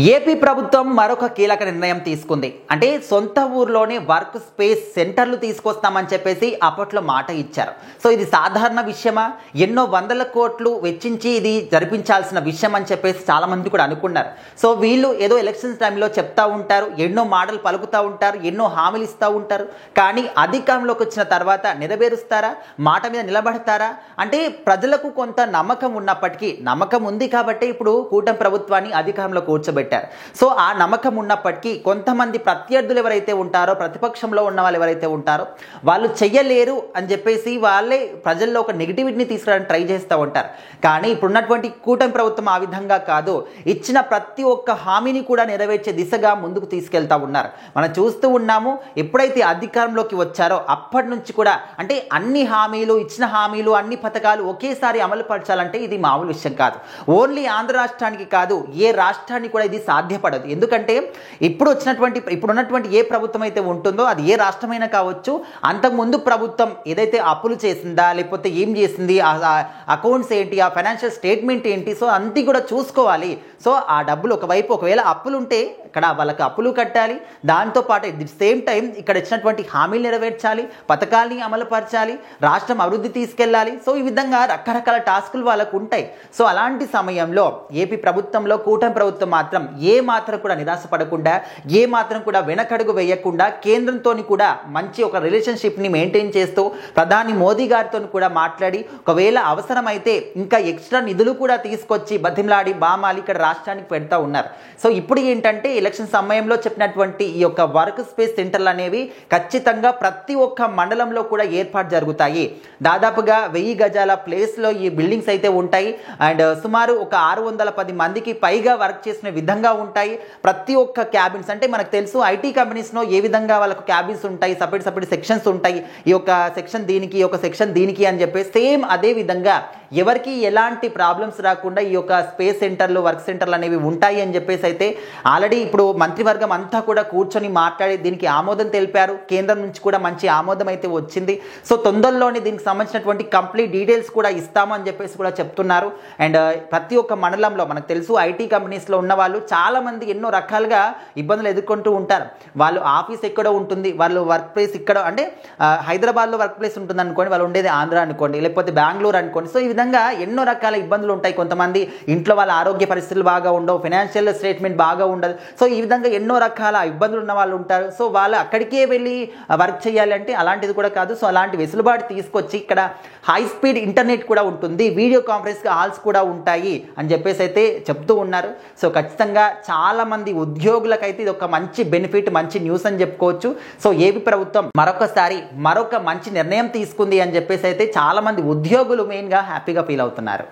AP ప్రభుత్వం మరొక కీలక నిర్ణయం తీసుకుంది. అంటే సొంత ఊర్లోనే వర్క్ స్పేస్ సెంటర్లు తీసుకొస్తామని చెప్పేసి అప్పట్లో మాట ఇచ్చారు. సో ఇది సాధారణ విషయమా? ఎన్నో వందల కోట్లు వెచ్చించి ఇది జరిపించాల్సిన విషయం అని చెప్పేసి చాలా మంది కూడా అనుకున్నారు. సో వీళ్ళు ఏదో ఎలక్షన్స్ టైంలో చెప్తా ఉంటారు, ఎన్నో మాటలు పలుకుతూ ఉంటారు, ఎన్నో హామీలు ఇస్తూ ఉంటారు. కానీ అధికారంలోకి వచ్చిన తర్వాత నెరవేరుస్తారా? మాట మీద నిలబడతారా? అంటే ప్రజలకు కొంత నమ్మకం ఉన్నప్పటికీ, నమ్మకం ఉంది కాబట్టి ఇప్పుడు కూటమి ప్రభుత్వాన్ని అధికారంలో కూర్చోబెట్టారు. సో ఆ నమ్మకం ఉన్నప్పటికీ కొంతమంది ప్రత్యర్థులు ఎవరైతే ఉంటారో, ప్రతిపక్షంలో ఉన్న వాళ్ళు ఎవరైతే ఉంటారో వాళ్ళు చెయ్యలేరు అని చెప్పేసి వాళ్ళే ప్రజల్లో ఒక నెగిటివిటీని తీసుకురావడానికి ట్రై చేస్తూ ఉంటారు. కానీ ఇప్పుడున్నటువంటి కూటమి ప్రభుత్వం ఆ విధంగా కాదు, ఇచ్చిన ప్రతి ఒక్క హామీని కూడా నెరవేర్చే దిశగా ముందుకు తీసుకెళ్తా ఉన్నారు. మనం చూస్తూ ఉన్నాము, ఎప్పుడైతే అధికారంలోకి వచ్చారో అప్పటి నుంచి కూడా అంటే అన్ని హామీలు, ఇచ్చిన హామీలు, అన్ని పథకాలు ఒకేసారి అమలు పరచాలంటే ఇది మామూలు విషయం కాదు. ఓన్లీ ఆంధ్ర రాష్ట్రానికి కాదు, ఏ రాష్ట్రానికి కూడా ఇది సాధ్యపడదు. ఎందుకంటే ఇప్పుడున్నటువంటి ఏ ప్రభుత్వం అయితే ఉంటుందో అది ఏ రాష్ట్రమైనా కావచ్చు, అంతకుముందు ప్రభుత్వం ఏదైతే అప్పులు చేసిందా, లేకపోతే ఏం చేసింది, అకౌంట్స్ ఏంటి, ఆ ఫైనాన్షియల్ స్టేట్మెంట్ ఏంటి, సో అంతా కూడా చూసుకోవాలి. సో ఆ డబ్బులు ఒకవైపు ఒకవేళ అప్పులు ఉంటే ఇక్కడ వాళ్ళకి అప్పులు కట్టాలి, దాంతోపాటు ఎట్ ది సేమ్ టైం ఇక్కడ ఇచ్చినటువంటి హామీలు నెరవేర్చాలి, పథకాలని అమలుపరచాలి, రాష్ట్రం అభివృద్ధి తీసుకెళ్ళాలి. సో ఈ విధంగా రకరకాల టాస్కులు వాళ్ళకు ఉంటాయి. సో అలాంటి సమయంలో ఏపీ ప్రభుత్వంలో కూటమి ప్రభుత్వం మాత్రం ఏ మాత్రం కూడా నిరాశపడకుండా, ఏ మాత్రం కూడా వెనకడుగు వేయకుండా కేంద్రంతో కూడా మంచి ఒక రిలేషన్షిప్ని మెయింటైన్ చేస్తూ ప్రధాని మోదీ గారితో కూడా మాట్లాడి ఒకవేళ అవసరమైతే ఇంకా ఎక్స్ట్రా నిధులు కూడా తీసుకొచ్చి బతిమలాడి బామాలి ఇక్కడ రాష్ట్రానికి పెడతా ఉన్నారు. సో ఇప్పుడు ఏంటంటే ఎలక్షన్ సమయంలో చెప్పినటువంటి ఈ యొక్క వర్క్ స్పేస్ సెంటర్లు అనేవి ఖచ్చితంగా ప్రతి ఒక్క మండలంలో కూడా ఏర్పాటు జరుగుతాయి. దాదాపుగా 1000 గజాల ప్లేస్లో ఈ బిల్డింగ్స్ అయితే ఉంటాయి. అండ్ సుమారు ఒక 610 మందికి పైగా వర్క్ చేసిన విధంగా ఉంటాయి. ప్రతి ఒక్క క్యాబిన్స్ అంటే మనకు తెలుసు ఐటీ కంపెనీస్లో ఏ విధంగా వాళ్ళకు క్యాబిన్స్ ఉంటాయి, సపరేట్ సెక్షన్స్ ఉంటాయి. ఈ యొక్క సెక్షన్ దీనికి, ఈ యొక్క సెక్షన్ దీనికి అని చెప్పి సేమ్ అదే విధంగా ఎవరికి ఎలాంటి ప్రాబ్లమ్స్ రాకుండా ఈ యొక్క స్పేస్ సెంటర్లు, వర్క్ సెంటర్లు అనేవి ఉంటాయి అని చెప్పేసి అయితే ఆల్రెడీ ఇప్పుడు మంత్రివర్గం అంతా కూడా కూర్చొని మాట్లాడి దీనికి ఆమోదం తెలిపారు. కేంద్రం నుంచి కూడా మంచి ఆమోదం అయితే వచ్చింది. సో తొందరలోనే దీనికి సంబంధించినటువంటి కంప్లీట్ డీటెయిల్స్ కూడా ఇస్తాము అని చెప్పేసి కూడా చెప్తున్నారు. అండ్ ప్రతి ఒక్క మండలంలో మనకు తెలుసు ఐటీ కంపెనీస్లో ఉన్న వాళ్ళు చాలా మంది ఎన్నో రకాలుగా ఇబ్బందులు ఎదుర్కొంటూ ఉంటారు. వాళ్ళు ఆఫీస్ ఎక్కడ ఉంటుంది, వాళ్ళు వర్క్ ప్లేస్ ఇక్కడ అంటే హైదరాబాద్లో వర్క్ ప్లేస్ ఉంటుంది అనుకోండి, వాళ్ళు ఉండేది ఆంధ్ర అనుకోండి, లేకపోతే బెంగళూరు అనుకోండి. సో ఈ విధంగా ఎన్నో రకాల ఇబ్బందులు ఉంటాయి. కొంతమంది ఇంట్లో వాళ్ళ ఆరోగ్య పరిస్థితులు బాగా ఉండవు, ఫైనాన్షియల్ స్టేట్మెంట్ బాగా ఉండదు. సో ఈ విధంగా ఎన్నో రకాల ఇబ్బందులు ఉన్న వాళ్ళు ఉంటారు. సో వాళ్ళు అక్కడికే వెళ్ళి వర్క్ చేయాలి అంటే అలాంటిది కూడా కాదు. సో అలాంటి వెసులుబాటు తీసుకొచ్చి ఇక్కడ హై స్పీడ్ ఇంటర్నెట్ కూడా ఉంటుంది, వీడియో కాన్ఫరెన్స్ హాల్స్ కూడా ఉంటాయి అని చెప్పేసి అయితే చెప్తూ ఉన్నారు. సో ఖచ్చితంగా చాలా మంది ఉద్యోగులకైతే ఇది ఒక మంచి బెనిఫిట్, మంచి న్యూస్ అని చెప్పుకోవచ్చు. సో ఏపీ ప్రభుత్వం మరొక మంచి నిర్ణయం తీసుకుంది అని చెప్పేసి అయితే చాలా మంది ఉద్యోగులు మెయిన్గా హ్యాపీగా ఫీల్ అవుతున్నారు.